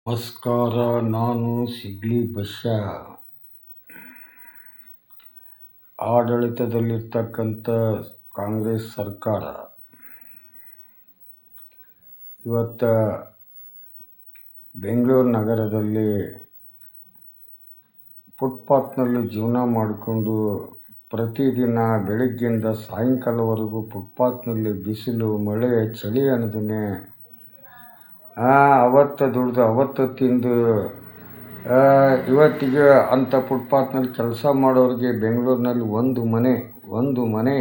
ನಮಸ್ಕಾರ. ನಾನು ಸಿಗ್ಲಿ ಬಶ್ಯಾ. ಆಡಳಿತದಲ್ಲಿರ್ತಕ್ಕಂಥ ಕಾಂಗ್ರೆಸ್ ಸರ್ಕಾರ ಇವತ್ತು ಬೆಂಗಳೂರು ನಗರದಲ್ಲಿ ಫುಟ್ಪಾತ್ನಲ್ಲಿ ಜೀವನ ಮಾಡಿಕೊಂಡು ಪ್ರತಿದಿನ ಬೆಳಗ್ಗೆಯಿಂದ ಸಾಯಂಕಾಲವರೆಗೂ ಫುಟ್ಪಾತ್ನಲ್ಲಿ ಬಿಸಿಲು ಮಳೆ ಚಳಿ ಅನ್ನದೇ ಅವತ್ತು ದುಡ್ದು ಅವತ್ತು ತಿಂದು ಇವತ್ತಿಗೆ ಅಂಥ ಫುಟ್ಪಾತ್ನಲ್ಲಿ ಕೆಲಸ ಮಾಡೋರಿಗೆ ಬೆಂಗಳೂರಿನಲ್ಲಿ ಒಂದು ಮನೆ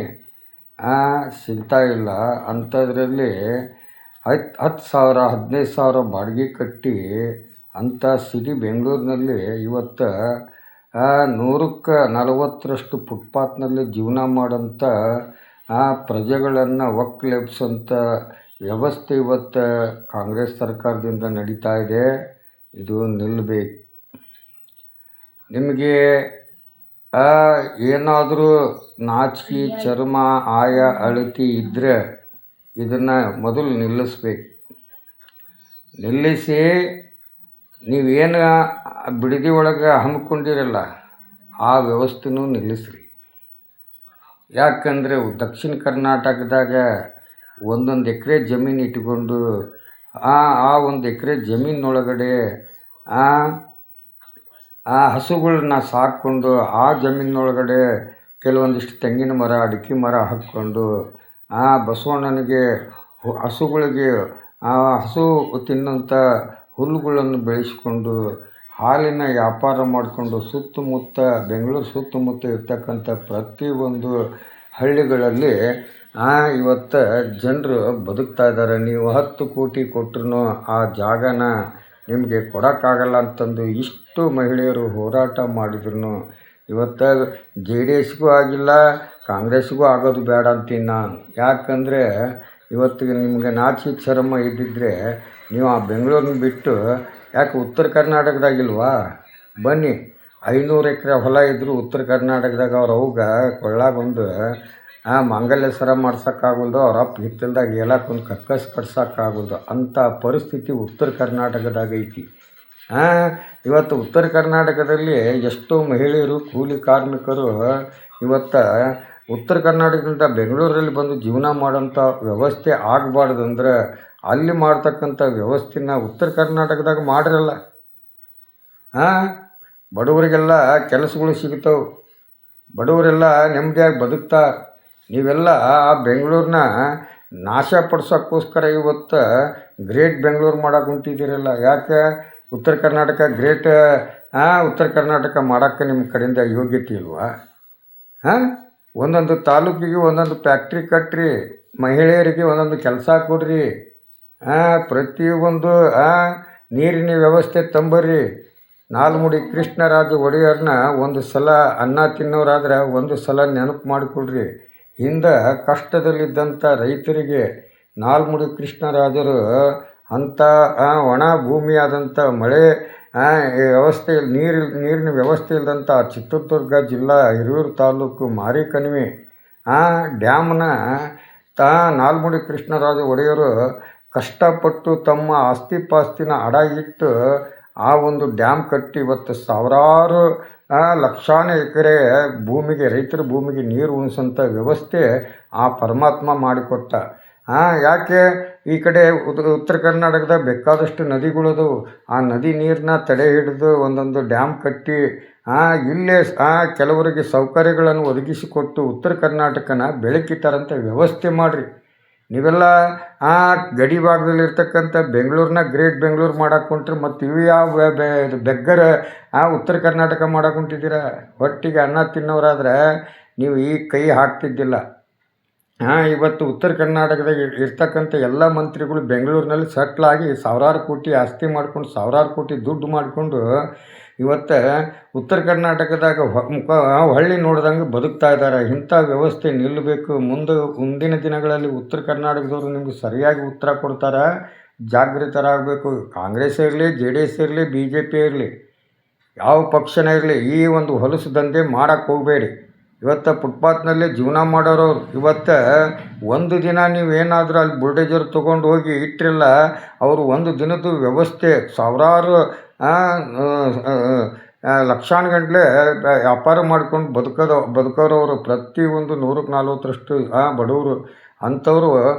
ಸಿಗ್ತಾ ಇಲ್ಲ. ಅಂಥದ್ರಲ್ಲಿ 10,000 15,000 ಬಾಡಿಗೆ ಕಟ್ಟಿ ಅಂಥ ಸಿಟಿ ಬೆಂಗಳೂರಿನಲ್ಲಿ ಇವತ್ತು 100ಕ್ಕೆ 40ರಷ್ಟು ಫುಟ್ಪಾತ್ನಲ್ಲಿ ಜೀವನ ಮಾಡೋಂಥ ಪ್ರಜೆಗಳನ್ನು ಒಕ್ಕಲೆಬ್ಸೋಂಥ ವ್ಯವಸ್ಥೆ ಇವತ್ತು ಕಾಂಗ್ರೆಸ್ ಸರ್ಕಾರದಿಂದ ನಡೀತಾ ಇದೆ. ಇದು ನಿಲ್ಲಬೇಕು. ನಿಮಗೆ ಏನಾದರೂ ನಾಚಿಕೆ ಚರ್ಮ ಆಯ ಅಳತಿ ಇದ್ದರೆ ಇದನ್ನು ಮೊದಲು ನಿಲ್ಲಿಸ್ಬೇಕು. ನಿಲ್ಲಿಸಿ ನೀವೇನು ಬಿಡದಿ ಒಳಗೆ ಹಮ್ಮಿಕೊಂಡಿರಲ್ಲ ಆ ವ್ಯವಸ್ಥೆನೂ ನಿಲ್ಲಿಸ್ರಿ. ಯಾಕಂದರೆ ದಕ್ಷಿಣ ಕರ್ನಾಟಕದಾಗ ಒಂದೊಂದು ಎಕರೆ ಜಮೀನು ಇಟ್ಕೊಂಡು ಆ ಒಂದು ಎಕರೆ ಜಮೀನೊಳಗಡೆ ಹಸುಗಳನ್ನ ಸಾಕ್ಕೊಂಡು ಆ ಜಮೀನೊಳಗಡೆ ಕೆಲವೊಂದಿಷ್ಟು ತೆಂಗಿನ ಮರ ಅಡಿಕೆ ಮರ ಹಾಕ್ಕೊಂಡು ಬಸವಣ್ಣನಿಗೆ ಹಸುಗಳಿಗೆ ಹಸು ತಿನ್ನೋಂಥ ಹುಲ್ಲುಗಳನ್ನು ಬೆಳೆಸ್ಕೊಂಡು ಹಾಲಿನ ವ್ಯಾಪಾರ ಮಾಡಿಕೊಂಡು ಸುತ್ತಮುತ್ತ ಬೆಂಗಳೂರು ಸುತ್ತಮುತ್ತ ಇರ್ತಕ್ಕಂಥ ಪ್ರತಿಯೊಂದು ಹಳ್ಳಿಗಳಲ್ಲಿ ಇವತ್ತು ಜನರು ಬದುಕ್ತಾ ಇದ್ದಾರೆ. ನೀವು 10 ಕೋಟಿ ಕೊಟ್ಟರು ಆ ಜಾಗನ ನಿಮಗೆ ಕೊಡೋಕ್ಕಾಗಲ್ಲ ಅಂತಂದು ಇಷ್ಟು ಮಹಿಳೆಯರು ಹೋರಾಟ ಮಾಡಿದ್ರು. ಇವತ್ತು JDSಗೂ ಆಗಿಲ್ಲ, ಕಾಂಗ್ರೆಸ್ಗೂ ಆಗೋದು ಬೇಡ ಅಂತೀನಿ ನಾನು. ಯಾಕಂದರೆ ಇವತ್ತಿಗೆ ನಿಮಗೆ ನಾಚಿಕೆ ಚರ್ಮ ಇದ್ದಿದ್ದರೆ ನೀವು ಆ ಬೆಂಗಳೂರನ್ನ ಬಿಟ್ಟು ಯಾಕೆ ಉತ್ತರ ಕರ್ನಾಟಕದಾಗಿಲ್ವಾ? ಬನ್ನಿ. 500 ಎಕರೆ ಹೊಲ ಇದ್ದರೂ ಉತ್ತರ ಕರ್ನಾಟಕದಾಗ ಅವ್ರ ಅವ್ಗೆ ಕೊಳ್ಳಾಗೊಂದು ಮಾಂಗಲ್ಯ ಸರ ಮಾಡ್ಸೋಕ್ಕಾಗಲ್ದು, ಅವ್ರ ಅಪ್ಪ ಹಿತ್ತಲ್ದಾಗ ಎಲ್ಲಕ್ಕೊಂದು ಕಕ್ಕಸ್ ಕಟ್ಸೋಕ್ಕಾಗಲ್ದು. ಅಂಥ ಪರಿಸ್ಥಿತಿ ಉತ್ತರ ಕರ್ನಾಟಕದಾಗ ಐತಿ. ಇವತ್ತು ಉತ್ತರ ಕರ್ನಾಟಕದಲ್ಲಿ ಎಷ್ಟೋ ಮಹಿಳೆಯರು ಕೂಲಿ ಕಾರ್ಮಿಕರು ಇವತ್ತು ಉತ್ತರ ಕರ್ನಾಟಕದಿಂದ ಬೆಂಗಳೂರಲ್ಲಿ ಬಂದು ಜೀವನ ಮಾಡೋಂಥ ವ್ಯವಸ್ಥೆ ಆಗಬಾರ್ದಂದ್ರೆ ಅಲ್ಲಿ ಮಾಡ್ತಕ್ಕಂಥ ವ್ಯವಸ್ಥೆನ ಉತ್ತರ ಕರ್ನಾಟಕದಾಗ ಮಾಡಿರಲ್ಲ. ಬಡವರಿಗೆಲ್ಲ ಕೆಲಸಗಳು ಸಿಗ್ತಾವೆ, ಬಡವರೆಲ್ಲ ನೆಮ್ಮದಿಯಾಗಿ ಬದುಕ್ತಾರೆ. ನೀವೆಲ್ಲ ಆ ಬೆಂಗಳೂರನ್ನ ನಾಶ ಪಡಿಸೋಕ್ಕೋಸ್ಕರ ಇವತ್ತು ಗ್ರೇಟ್ ಬೆಂಗಳೂರು ಮಾಡೋಕೆ ಹೊಂಟಿದ್ದೀರಲ್ಲ. ಯಾಕೆ ಉತ್ತರ ಕರ್ನಾಟಕ ಗ್ರೇಟ್ ಉತ್ತರ ಕರ್ನಾಟಕ ಮಾಡೋಕ್ಕೆ ನಿಮ್ಮ ಕಡೆಯಿಂದ ಯೋಗ್ಯತೆ ಇಲ್ವಾ? ಒಂದೊಂದು ತಾಲೂಕಿಗೆ ಒಂದೊಂದು ಫ್ಯಾಕ್ಟ್ರಿ ಕಟ್ಟಿರಿ, ಮಹಿಳೆಯರಿಗೆ ಒಂದೊಂದು ಕೆಲಸ ಕೊಡ್ರಿ, ಪ್ರತಿಯೊಂದು ನೀರಿನ ವ್ಯವಸ್ಥೆ ತಂಬರ್ರಿ. ನಾಲ್ಮುಡಿ ಕೃಷ್ಣರಾಜ ಒಡೆಯರ್ನ ಒಂದು ಸಲ ಅನ್ನ ತಿನ್ನೋರಾದ್ರೆ ಒಂದು ಸಲ ನೆನಪು ಮಾಡಿಕೊಡ್ರಿ. ಹಿಂದೆ ಕಷ್ಟದಲ್ಲಿದ್ದಂಥ ರೈತರಿಗೆ ನಾಲ್ಮುಡಿ ಕೃಷ್ಣರಾಜರು ಅಂಥ ಒಣ ಭೂಮಿಯಾದಂಥ ಮಳೆ ವ್ಯವಸ್ಥೆ ನೀರಿನ ವ್ಯವಸ್ಥೆ ಇಲ್ಲದಂಥ ಚಿತ್ರದುರ್ಗ ಜಿಲ್ಲಾ ಹಿರಿಯೂರು ತಾಲೂಕು ಮಾರಿಕಣಿವೆ ಡ್ಯಾಮ್ನ ನಾಲ್ಮುಡಿ ಕೃಷ್ಣರಾಜ ಒಡೆಯರು ಕಷ್ಟಪಟ್ಟು ತಮ್ಮ ಆಸ್ತಿ ಪಾಸ್ತಿನ ಅಡ ಇಟ್ಟು ಆ ಒಂದು ಡ್ಯಾಮ್ ಕಟ್ಟಿ ಇವತ್ತು ಸಾವಿರಾರು ಲಕ್ಷಾನು ಎಕರೆ ಭೂಮಿಗೆ ರೈತರ ಭೂಮಿಗೆ ನೀರು ಉಣಿಸೋಂಥ ವ್ಯವಸ್ಥೆ ಆ ಪರಮಾತ್ಮ ಮಾಡಿಕೊಟ್ಟ. ಯಾಕೆ ಈ ಕಡೆ ಉತ್ತರ ಕರ್ನಾಟಕದ ಬೇಕಾದಷ್ಟು ನದಿಗಳದು, ಆ ನದಿ ನೀರನ್ನ ತಡೆ ಹಿಡಿದು ಒಂದೊಂದು ಡ್ಯಾಮ್ ಕಟ್ಟಿ ಇಲ್ಲೇ ಕೆಲವರಿಗೆ ಸೌಕರ್ಯಗಳನ್ನು ಒದಗಿಸಿಕೊಟ್ಟು ಉತ್ತರ ಕರ್ನಾಟಕನ ಬೆಳಕಿತಾರಂಥ ವ್ಯವಸ್ಥೆ ಮಾಡಿರಿ. ನೀವೆಲ್ಲ ಗಡಿ ಭಾಗದಲ್ಲಿರ್ತಕ್ಕಂಥ ಬೆಂಗಳೂರನ್ನ ಗ್ರೇಟ್ ಬೆಂಗಳೂರು ಮಾಡಕ್ಕೆ ಹೊಂಟ್ರಿ. ಮತ್ತು ಇವು ಯಾವ ಬೆಗ್ಗರ ಉತ್ತರ ಕರ್ನಾಟಕ ಮಾಡಕ್ಕೆ ಹೊಂಟಿದ್ದೀರ? ಹೊಟ್ಟಿಗೆ ಅನ್ನ ತಿನ್ನೋರಾದ್ರೆ ನೀವು ಈ ಕೈ ಹಾಕ್ತಿದ್ದಿಲ್ಲ. ಇವತ್ತು ಉತ್ತರ ಕರ್ನಾಟಕದಾಗ ಇರ್ತಕ್ಕಂಥ ಎಲ್ಲ ಮಂತ್ರಿಗಳು ಬೆಂಗಳೂರಿನಲ್ಲಿ ಸೆಟ್ಲಾಗಿ ಸಾವಿರಾರು ಕೋಟಿ ಆಸ್ತಿ ಮಾಡ್ಕೊಂಡು ಸಾವಿರಾರು ಕೋಟಿ ದುಡ್ಡು ಮಾಡಿಕೊಂಡು ಇವತ್ತು ಉತ್ತರ ಕರ್ನಾಟಕದಾಗ ಹಳ್ಳಿ ನೋಡ್ದಂಗೆ ಬದುಕ್ತಾ ಇದ್ದಾರೆ. ಇಂಥ ವ್ಯವಸ್ಥೆ ನಿಲ್ಲಬೇಕು. ಮುಂದಿನ ದಿನಗಳಲ್ಲಿ ಉತ್ತರ ಕರ್ನಾಟಕದವರು ನಿಮಗೆ ಸರಿಯಾಗಿ ಉತ್ತರ ಕೊಡ್ತಾರೆ. ಜಾಗೃತರಾಗಬೇಕು. ಕಾಂಗ್ರೆಸ್ ಇರಲಿ, JDS ಇರಲಿ, BJP ಇರಲಿ, ಯಾವ ಪಕ್ಷನೇ ಇರಲಿ, ಈ ಒಂದು ಹೊಲಸು ದಂಧೆ ಮಾಡೋಕ್ಕೆ ಹೋಗಬೇಡಿ. ಇವತ್ತು ಫುಟ್ಪಾತ್ನಲ್ಲೇ ಜೀವನ ಮಾಡೋರು ಇವತ್ತು ಒಂದು ದಿನ ನೀವೇನಾದರೂ ಅಲ್ಲಿ ಬುಲ್ಡೇಜರ್ ತೊಗೊಂಡು ಹೋಗಿ ಇಟ್ಟಿರಲ್ಲ, ಅವರು ಒಂದು ದಿನದ ವ್ಯವಸ್ಥೆ ಸಾವಿರಾರು ಲಕ್ಷಾನುಗಟ್ಟಲೆ ವ್ಯಾಪಾರ ಮಾಡ್ಕೊಂಡು ಬದುಕೋರವರು ಪ್ರತಿಯೊಂದು 140ರಷ್ಟು ಬಡವರು ಅಂಥವರು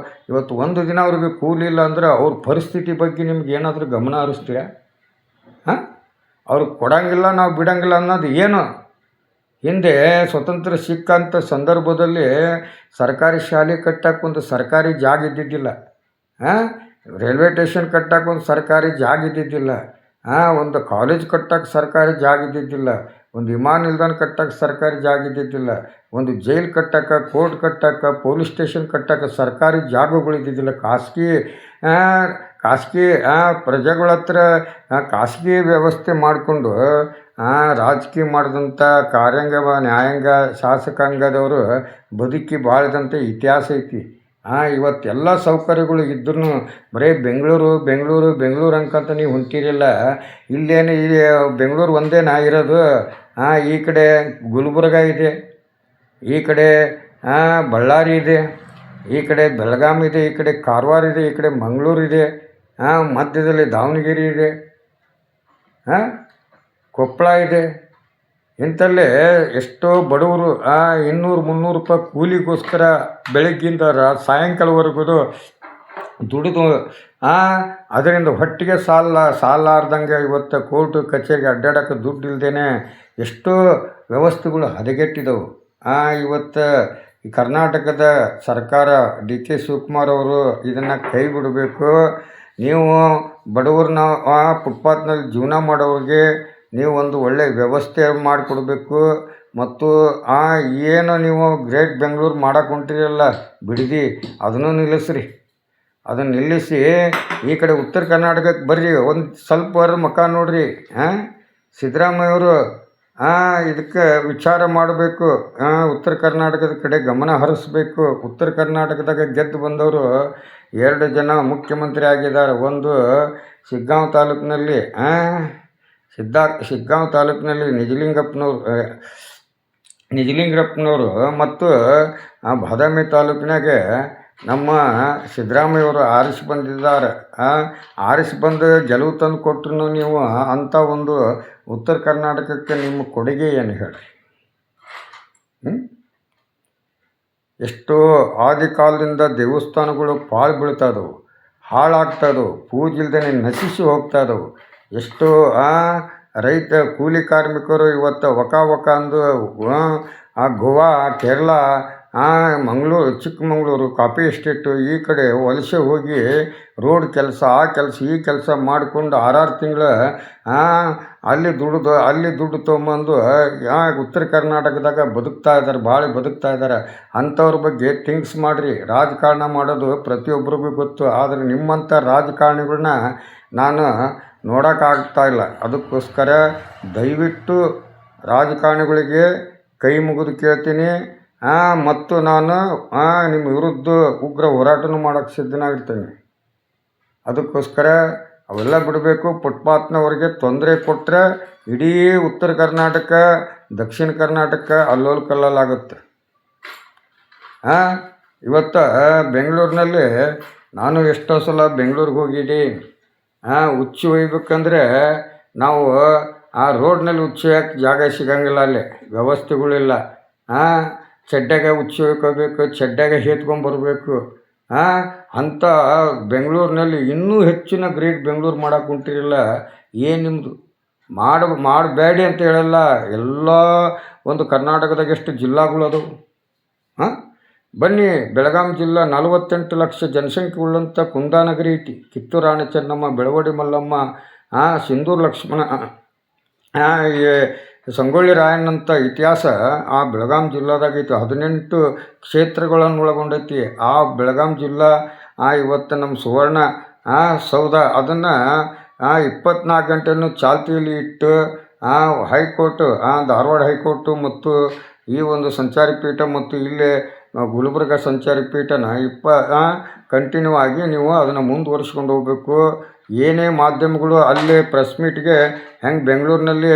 ಇವತ್ತು ಒಂದು ದಿನ ಅವ್ರಿಗೆ ಕೂಲಿಲ್ಲ ಅಂದ್ರೆ ಅವ್ರ ಪರಿಸ್ಥಿತಿ ಬಗ್ಗೆ ನಿಮ್ಗೆ ಏನಾದರೂ ಗಮನ ಹರಿಸ್ತೀರಾ? ಅವ್ರಿಗೆ ಕೊಡೋಂಗಿಲ್ಲ, ನಾವು ಬಿಡೋಂಗಿಲ್ಲ ಅನ್ನೋದು ಏನು? ಹಿಂದೆ ಸ್ವತಂತ್ರ ಸಿಕ್ಕಂಥ ಸಂದರ್ಭದಲ್ಲಿ ಸರ್ಕಾರಿ ಶಾಲೆ ಕಟ್ಟಕ್ಕೆ ಒಂದು ಸರ್ಕಾರಿ ಜಾಗ ಇದ್ದಿದ್ದಿಲ್ಲ, ರೈಲ್ವೆ ಸ್ಟೇಷನ್ ಕಟ್ಟಕ್ಕೆ ಒಂದು ಸರ್ಕಾರಿ ಜಾಗ ಇದ್ದಿದ್ದಿಲ್ಲ, ಒಂದು ಕಾಲೇಜ್ ಕಟ್ಟಕ್ಕೆ ಸರ್ಕಾರಿ ಜಾಗ ಇದ್ದಿದ್ದಿಲ್ಲ, ಒಂದು ವಿಮಾನ ನಿಲ್ದಾಣ ಕಟ್ಟಕ್ಕೆ ಸರ್ಕಾರಿ ಜಾಗ ಇದ್ದಿದ್ದಿಲ್ಲ, ಒಂದು ಜೈಲು ಕಟ್ಟಕ್ಕೆ, ಕೋರ್ಟ್ ಕಟ್ಟಕ್ಕೆ, ಪೊಲೀಸ್ ಸ್ಟೇಷನ್ ಕಟ್ಟಕ್ಕೆ ಸರ್ಕಾರಿ ಜಾಗಗಳು ಇದ್ದಿದ್ದಿಲ್ಲ. ಖಾಸಗಿ ಪ್ರಜೆಗಳ ಹತ್ರ ಖಾಸಗಿ ವ್ಯವಸ್ಥೆ ಮಾಡಿಕೊಂಡು ರಾಜಕೀಯ ಮಾಡಿದಂಥ ಕಾರ್ಯಾಂಗ, ನ್ಯಾಯಾಂಗ, ಶಾಸಕಾಂಗದವರು ಬದುಕಿ ಬಾಳಿದಂಥ ಇತಿಹಾಸ ಐತಿ. ಇವತ್ತೆಲ್ಲ ಸೌಕರ್ಯಗಳು ಇದ್ರೂ ಬರೀ ಬೆಂಗಳೂರು ಅನ್ಕೊಂತ ನೀವು ಹೊಂಟಿರಲ್ಲ. ಇಲ್ಲೇನು ಬೆಂಗಳೂರು ಒಂದೇನಾ ಇರೋದು? ಈ ಕಡೆ ಗುಲ್ಬರ್ಗ ಇದೆ, ಈ ಕಡೆ ಬಳ್ಳಾರಿ ಇದೆ, ಈ ಕಡೆ ಬೆಳಗಾಂ ಇದೆ, ಈ ಕಡೆ ಕಾರವಾರ ಇದೆ, ಈ ಕಡೆ ಮಂಗಳೂರು ಇದೆ, ಮಧ್ಯದಲ್ಲಿ ದಾವಣಗೆರೆ ಇದೆ, ಕೊಪ್ಪಳ ಇದೆ. ಇಂಥಲ್ಲೇ ಎಷ್ಟೋ ಬಡವರು 200-300 ರೂಪಾಯಿ ಕೂಲಿಗೋಸ್ಕರ ಬೆಳಗ್ಗಿಂದ ಸಾಯಂಕಾಲವರೆಗೂ ದುಡಿದು ಅದರಿಂದ ಹೊಟ್ಟಿಗೆ ಸಾಲಾರ್ದಂಗೆ ಇವತ್ತು ಕೋರ್ಟು ಕಚೇರಿಗೆ ಅಡ್ಡಾಡೋಕ್ಕೆ ದುಡ್ಡು ಇಲ್ದೇ ಎಷ್ಟೋ ವ್ಯವಸ್ಥೆಗಳು ಹದಗೆಟ್ಟಿದ್ದವು. ಇವತ್ತು ಈ ಕರ್ನಾಟಕದ ಸರ್ಕಾರ ಡಿ.ಕೆ. ಶಿವಕುಮಾರ್ ಅವರು ಇದನ್ನು ಕೈ ಬಿಡಬೇಕು. ನೀವು ಬಡವ್ರನ್ನ ಫುಟ್ಪಾತ್ನಲ್ಲಿ ಜೀವನ ಮಾಡೋರಿಗೆ ನೀವು ಒಂದು ಒಳ್ಳೆಯ ವ್ಯವಸ್ಥೆ ಮಾಡಿಕೊಡ್ಬೇಕು. ಮತ್ತು ಏನು ನೀವು ಗ್ರೇಟ್ ಬೆಂಗಳೂರು ಮಾಡಕ್ಕೆ ಹೊಂಟಿರಲ್ಲ ಬಿಡದಿ, ಅದನ್ನು ನಿಲ್ಲಿಸ್ರಿ. ಅದನ್ನು ನಿಲ್ಲಿಸಿ ಈ ಕಡೆ ಉತ್ತರ ಕರ್ನಾಟಕಕ್ಕೆ ಬರ್ರಿ, ಒಂದು ಸ್ವಲ್ಪ ಮುಖ ನೋಡ್ರಿ. ಸಿದ್ದರಾಮಯ್ಯವರು ಇದಕ್ಕೆ ವಿಚಾರ ಮಾಡಬೇಕು. ಉತ್ತರ ಕರ್ನಾಟಕದ ಕಡೆ ಗಮನ ಹರಿಸ್ಬೇಕು. ಉತ್ತರ ಕರ್ನಾಟಕದಾಗ ಗೆದ್ದು ಬಂದವರು 2 ಜನ ಮುಖ್ಯಮಂತ್ರಿ ಆಗಿದ್ದಾರೆ. ಒಂದು ಶಿಗ್ಗಾಂವ್ ತಾಲೂಕಿನಲ್ಲಿ ಶಿಗ್ಗಾಂವ್ ತಾಲೂಕಿನಲ್ಲಿ ನಿಜಲಿಂಗಪ್ಪನವರು ಮತ್ತು ಬಾದಾಮಿ ತಾಲೂಕಿನಾಗೆ ನಮ್ಮ ಸಿದ್ದರಾಮಯ್ಯವರು ಆರಿಸಿ ಬಂದಿದ್ದಾರೆ. ಆರಿಸಿ ಬಂದು ಗೆಲುವು ತಂದು ಕೊಟ್ಟರು. ನೀವು ಅಂಥ ಒಂದು ಉತ್ತರ ಕರ್ನಾಟಕಕ್ಕೆ ನಿಮ್ಮ ಕೊಡುಗೆ ಏನು ಹೇಳಿ? ಎಷ್ಟೋ ಆದಿ ಕಾಲದಿಂದ ದೇವಸ್ಥಾನಗಳು ಪಾಳು ಬೀಳ್ತಾಯಿದ್ದವು, ಹಾಳಾಗ್ತಾಯಿದ್ದವು, ಪೂಜೆ ಇಲ್ದೇ ನಶಿಸಿ ಹೋಗ್ತಾಯಿದ್ದವು. ಎಷ್ಟೋ ರೈತ ಕೂಲಿ ಕಾರ್ಮಿಕರು ಇವತ್ತು ವಕ ಅಂದು ಗೋವಾ, ಕೇರಳ, ಮಂಗಳೂರು, ಚಿಕ್ಕಮಗಳೂರು, ಕಾಫಿ ಎಸ್ಟೇಟು ಈ ಕಡೆ ವಲಸೆ ಹೋಗಿ ರೋಡ್ ಕೆಲಸ, ಈ ಕೆಲಸ ಮಾಡಿಕೊಂಡು 6 ತಿಂಗಳು ಅಲ್ಲಿ ದುಡ್ಡು ತೊಗೊಂಬಂದು ಉತ್ತರ ಕರ್ನಾಟಕದಾಗ ಭಾಳ ಬದುಕ್ತಾ ಇದ್ದಾರೆ. ಅಂಥವ್ರ ಬಗ್ಗೆ ಥಿಂಕ್ಸ್ ಮಾಡಿರಿ. ರಾಜಕಾರಣ ಮಾಡೋದು ಪ್ರತಿಯೊಬ್ಬರಿಗೂ ಗೊತ್ತು, ಆದರೆ ನಿಮ್ಮಂಥ ರಾಜಕಾರಣಿಗಳನ್ನ ನಾನು ನೋಡೋಕ್ಕಾಗ್ತಾಯಿಲ್ಲ. ಅದಕ್ಕೋಸ್ಕರ ದಯವಿಟ್ಟು ರಾಜಕಾರಣಿಗಳಿಗೆ ಕೈ ಮುಗಿದು ಕೇಳ್ತೀನಿ. ಮತ್ತು ನಾನು ನಿಮ್ಮ ವಿರುದ್ಧ ಉಗ್ರ ಹೋರಾಟನೂ ಮಾಡೋಕ್ಕೆ ಸಿದ್ಧನಾಗಿರ್ತೀನಿ. ಅದಕ್ಕೋಸ್ಕರ ಅವೆಲ್ಲ ಬಿಡಬೇಕು. ಫುಟ್ಪಾತ್ನವ್ರಿಗೆ ತೊಂದರೆ ಕೊಟ್ಟರೆ ಇಡೀ ಉತ್ತರ ಕರ್ನಾಟಕ, ದಕ್ಷಿಣ ಕರ್ನಾಟಕ ಅಲ್ಲೋಲ ಕಲ್ಲಲ್ಲಾಗುತ್ತೆ. ಇವತ್ತು ಬೆಂಗಳೂರಿನಲ್ಲಿ ನಾನು ಎಷ್ಟೋ ಸಲ ಬೆಂಗಳೂರಿಗೆ ಹೋಗಿದ್ದೀನಿ. ಉಚ್ಚಿ ಒಯ್ಬೇಕಂದ್ರೆ ನಾವು ರೋಡ್ನಲ್ಲಿ ಉಚ್ಚಿ ಹಾಕಿ ಜಾಗ ಸಿಗಂಗಿಲ್ಲ, ಅಲ್ಲಿ ವ್ಯವಸ್ಥೆಗಳಿಲ್ಲ. ಚಡ್ಡಾಗ ಉಚ್ಚಿ ಹೋಗ್ಕೋಬೇಕು, ಚಡ್ಡಾಗ ಹೇತ್ಕೊಂಬರ್ಬೇಕು. ಅಂಥ ಬೆಂಗಳೂರಿನಲ್ಲಿ ಇನ್ನೂ ಹೆಚ್ಚಿನ ಗ್ರೇಟ್ ಬೆಂಗಳೂರು ಮಾಡೋಕೆ ಹೊಂಟಿರಲ್ಲ. ಏನು ನಿಮ್ಮದು ಮಾಡಬೇಡಿ ಅಂತ ಹೇಳಲ್ಲ. ಎಲ್ಲ ಒಂದು ಕರ್ನಾಟಕದಾಗ ಎಷ್ಟು ಜಿಲ್ಲಾಗಳು ಅದಾವು? ಬನ್ನಿ, ಬೆಳಗಾಂ ಜಿಲ್ಲಾ 48 ಲಕ್ಷ ಜನಸಂಖ್ಯೆ ಉಳ್ಳಂಥ ಕುಂದಾನಗರಿ ಐತಿ. ಕಿತ್ತೂರು ರಾಣಿ ಚೆನ್ನಮ್ಮ, ಬೆಳವಡಿ ಮಲ್ಲಮ್ಮ, ಸಿಂಧೂರು ಲಕ್ಷ್ಮಣ, ಸಂಗೊಳ್ಳಿ ರಾಯಣ್ಣಂಥ ಇತಿಹಾಸ ಬೆಳಗಾಂ ಜಿಲ್ಲಾದಾಗ ಐತಿ. 18 ಕ್ಷೇತ್ರಗಳನ್ನು ಒಳಗೊಂಡೈತಿ ಬೆಳಗಾಂ ಜಿಲ್ಲಾ. ಇವತ್ತು ನಮ್ಮ ಸುವರ್ಣ ಸೌಧ ಅದನ್ನು 24 ಗಂಟೆನೂ ಚಾಲ್ತಿಯಲ್ಲಿ ಇಟ್ಟು ಹೈಕೋರ್ಟು, ಧಾರವಾಡ ಹೈಕೋರ್ಟು ಮತ್ತು ಈ ಒಂದು ಸಂಚಾರಿ ಪೀಠ ಮತ್ತು ಇಲ್ಲೇ ಗುಲ್ಬರ್ಗ ಸಂಚಾರಿ ಪೀಠನ ಕಂಟಿನ್ಯೂ ಆಗಿ ನೀವು ಅದನ್ನು ಮುಂದುವರಿಸ್ಕೊಂಡು ಹೋಗಬೇಕು. ಏನೇ ಮಾಧ್ಯಮಗಳು ಅಲ್ಲೇ ಪ್ರೆಸ್ ಮೀಟ್ಗೆ ಹೆಂಗೆ ಬೆಂಗಳೂರಿನಲ್ಲಿ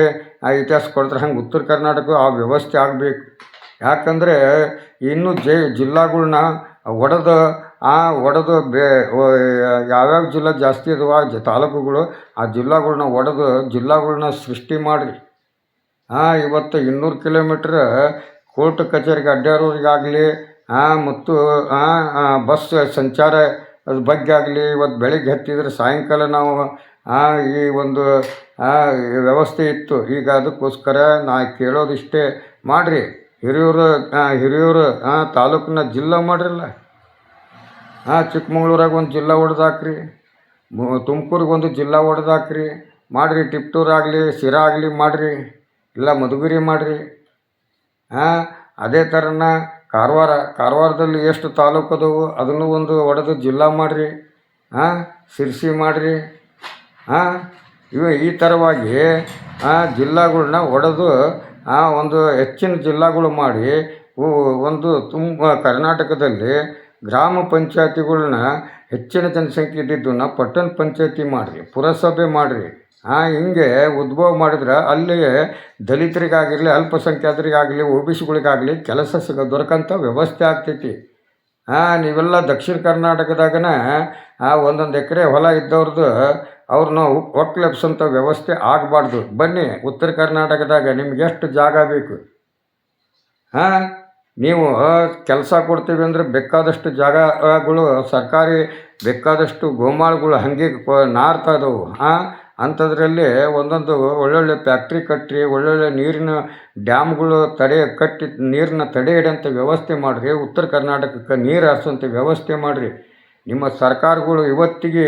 ಇತಿಹಾಸ ಕೊಡ್ತಾರೆ, ಹಂಗೆ ಉತ್ತರ ಕರ್ನಾಟಕ ಆ ವ್ಯವಸ್ಥೆ ಆಗಬೇಕು. ಯಾಕಂದರೆ ಇನ್ನೂ ಜಿಲ್ಲಾಗಳ್ನ ಒಡೆದು ಯಾವ್ಯಾವ ಜಿಲ್ಲೆ ಜಾಸ್ತಿ ಇದಾವ ತಾಲೂಕುಗಳು ಆ ಜಿಲ್ಲಾಗಳ್ನ ಸೃಷ್ಟಿ ಮಾಡಿರಿ. ಇವತ್ತು 200 ಕಿಲೋಮೀಟ್ರ್ ಕೋರ್ಟ್ ಕಚೇರಿಗೆ ಅಡ್ಡಾಡೋರಿಗಾಗಲಿ ಮತ್ತು ಬಸ್ ಸಂಚಾರ ಅದ್ರ ಬಗ್ಗೆ ಆಗಲಿ ಇವತ್ತು ಬೆಳಿಗ್ಗೆ ಹತ್ತಿದ್ರೆ ಸಾಯಂಕಾಲ ನಾವು ಈ ಒಂದು ವ್ಯವಸ್ಥೆ ಇತ್ತು. ಈಗ ಅದಕ್ಕೋಸ್ಕರ ನಾ ಕೇಳೋದಿಷ್ಟೇ ಮಾಡಿರಿ. ಹಿರಿಯೂರು ತಾಲೂಕನ್ನ ಜಿಲ್ಲಾ ಮಾಡಿರಲ್ಲ. ಚಿಕ್ಕಮಂಗ್ಳೂರಾಗ ಒಂದು ಜಿಲ್ಲಾ ಹೊಡೆದಾಕ್ರಿ, ತುಮಕೂರಿಗೆ ಒಂದು ಜಿಲ್ಲಾ ಹೊಡೆದಾಕ್ರಿ ಮಾಡಿರಿ. ಟಿಪ್ಟೂರು ಆಗಲಿ ಸಿರಾ ಆಗಲಿ ಮಾಡಿರಿ, ಇಲ್ಲ ಮಧುಗಿರಿ ಮಾಡಿರಿ. ಅದೇ ಥರನ ಕಾರವಾರದಲ್ಲಿ ಎಷ್ಟು ತಾಲೂಕು ಅದಾವು ಅದನ್ನು ಒಂದು ಹೊಡೆದು ಜಿಲ್ಲಾ ಮಾಡಿರಿ. ಶಿರ್ಸಿ ಮಾಡಿರಿ. ಈ ಥರವಾಗಿ ಜಿಲ್ಲಾಗಳ್ನ ಹೊಡೆದು ಒಂದು ಹೆಚ್ಚಿನ ಜಿಲ್ಲಾಗಳು ಮಾಡಿ ಒಂದು ಕರ್ನಾಟಕದಲ್ಲಿ ಗ್ರಾಮ ಪಂಚಾಯತಿಗಳ್ನ ಹೆಚ್ಚಿನ ಜನಸಂಖ್ಯೆ ಇದ್ದಿದ್ದನ್ನ ಪಟ್ಟಣ ಪಂಚಾಯತಿ ಮಾಡಿರಿ, ಪುರಸಭೆ ಮಾಡಿರಿ. ಹಿಂಗೆ ಉದ್ಭವ ಮಾಡಿದ್ರೆ ಅಲ್ಲಿಯೇ ದಲಿತರಿಗಾಗಿರಲಿ, ಅಲ್ಪಸಂಖ್ಯಾತರಿಗಾಗಲಿ, OBCಗಳಿಗಾಗಲಿ ಕೆಲಸ ದೊರಕಂಥ ವ್ಯವಸ್ಥೆ ಆಗ್ತೈತಿ. ನೀವೆಲ್ಲ ದಕ್ಷಿಣ ಕರ್ನಾಟಕದಾಗನ ಒಂದೊಂದು ಎಕರೆ ಹೊಲ ಇದ್ದವ್ರದ್ದು ಅವ್ರನ್ನ ಒಕ್ಕಲೆಬ್ಸೋಂಥ ವ್ಯವಸ್ಥೆ ಆಗಬಾರ್ದು. ಬನ್ನಿ ಉತ್ತರ ಕರ್ನಾಟಕದಾಗ ನಿಮ್ಗೆ ಎಷ್ಟು ಜಾಗ ಬೇಕು, ನೀವು ಕೆಲಸ ಕೊಡ್ತೀವಿ ಅಂದರೆ ಬೇಕಾದಷ್ಟು ಜಾಗಗಳು ಸರ್ಕಾರಿ ಬೇಕಾದಷ್ಟು ಗೋಮಾಳಗಳು ಹಾಗೆ ನಾರ್ತಾ ಇದಾವೆ. ಅಂಥದ್ರಲ್ಲಿ ಒಂದೊಂದು ಒಳ್ಳೊಳ್ಳೆ ಫ್ಯಾಕ್ಟ್ರಿ ಕಟ್ಟಿರಿ, ಒಳ್ಳೊಳ್ಳೆ ನೀರಿನ ಡ್ಯಾಮ್ಗಳು ಕಟ್ಟಿ ನೀರನ್ನ ತಡೆ ಹಿಡಿಯೋಂಥ ವ್ಯವಸ್ಥೆ ಮಾಡಿರಿ. ಉತ್ತರ ಕರ್ನಾಟಕಕ್ಕೆ ನೀರು ಹರಿಸೋಂಥ ವ್ಯವಸ್ಥೆ ಮಾಡಿರಿ. ನಿಮ್ಮ ಸರ್ಕಾರಗಳು ಇವತ್ತಿಗೆ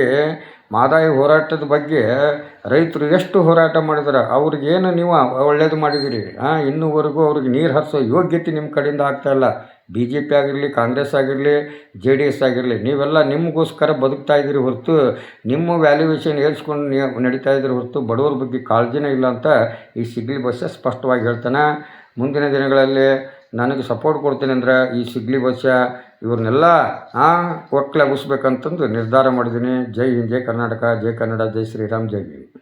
ಮಾದಾಯ ಹೋರಾಟದ ಬಗ್ಗೆ ರೈತರು ಎಷ್ಟು ಹೋರಾಟ ಮಾಡಿದಾರೆ, ಅವ್ರಿಗೇನು ನೀವು ಒಳ್ಳೇದು ಮಾಡಿದಿರಿ. ಇನ್ನೂವರೆಗೂ ಅವ್ರಿಗೆ ನೀರು ಹರಿಸೋ ಯೋಗ್ಯತೆ ನಿಮ್ಮ ಕಡೆಯಿಂದ ಆಗ್ತಾಯಿಲ್ಲ. BJP ಆಗಿರಲಿ, ಕಾಂಗ್ರೆಸ್ ಆಗಿರಲಿ, JDS ಆಗಿರಲಿ, ನೀವೆಲ್ಲ ನಿಮಗೋಸ್ಕರ ಬದುಕ್ತಾ ಇದ್ದೀರಿ ಹೊರತು ನಿಮ್ಮ ವ್ಯಾಲ್ಯೂಯೇಷನ್ ಏರಿಸ್ಕೊಂಡು ನೀವು ನಡೀತಾ ಇದ್ದೀರಿ ಹೊರತು ಬಡವ್ರ ಬಗ್ಗೆ ಕಾಳಜಿನೇ ಇಲ್ಲ ಅಂತ ಈ ಸಿಗ್ಲಿ ಬಸ್ಸ ಸ್ಪಷ್ಟವಾಗಿ ಹೇಳ್ತಾನೆ. ಮುಂದಿನ ದಿನಗಳಲ್ಲಿ ನನಗೆ ಸಪೋರ್ಟ್ ಕೊಡ್ತೀನಿ ಅಂದ್ರೆ ಈ ಸಿಗ್ಲಿ ಬಸ್ಸ ಇವ್ರನ್ನೆಲ್ಲ ಒಕ್ಕಲೆಬ್ಬಿಸ್ಬೇಕಂತಂದು ನಿರ್ಧಾರ ಮಾಡಿದ್ದೀನಿ. ಜೈ ಹಿಂದ್, ಜೈ ಕರ್ನಾಟಕ, ಜೈ ಕನ್ನಡ, ಜೈ ಶ್ರೀರಾಮ್, ಜೈ ಭೀಮ್.